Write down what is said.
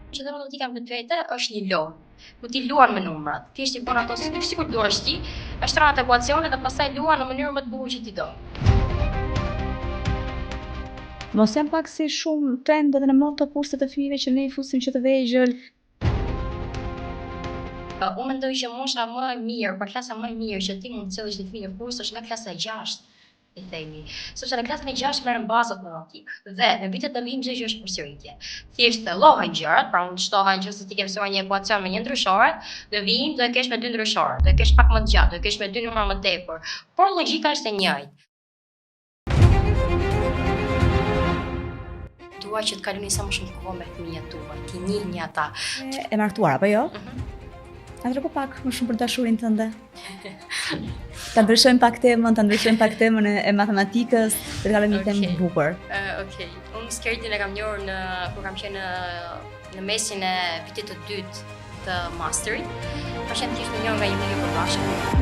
Që dhe matematika me të vete është një lojë. Ku ti luan me numrat. Ti i bën ato sikur duash ti, e shtron atë ekuacione dhe pastaj luan në mënyrën më të bukur që ti do. Mos janë pak si shumë trend edhe në mod të kurset të fëmijëve që ne i fusim që të vegjël. Unë mendoj që mosha më e mirë, për klasa më e mirë që ti mund të cilësh një fëmijë në kurs është nga klasa 6. I themi, sepse në klasën e 6 merren bazat matematikë dhe në vitet e lim çdo gjë është përsëritje. Thjesht thellohen gjërat, pra mund të shtohen nëse ti ke mësuar një ekuacion me një ndryshore, do vijnë do e kesh me 2 ndryshore, do e kesh pak më të gjatë, do e kesh me 2 numra më tepër, por logjika është e njëjtë. Dua që të kaloni sa më shumë kohë me fëmijët tuaj, ti njihni ata. E martuar apo jo? Atëherë po pak më shumë për dashurinë tënde. Ta ndryshojmë pak temën e matematikës, të kalojmë një temë të bukur. Okej. Unë skeletin e kam njohur kur kam qenë në mesin e vitit të dytë të masterit. Ka qenë thjesht një nga një mënyrë përbashkët.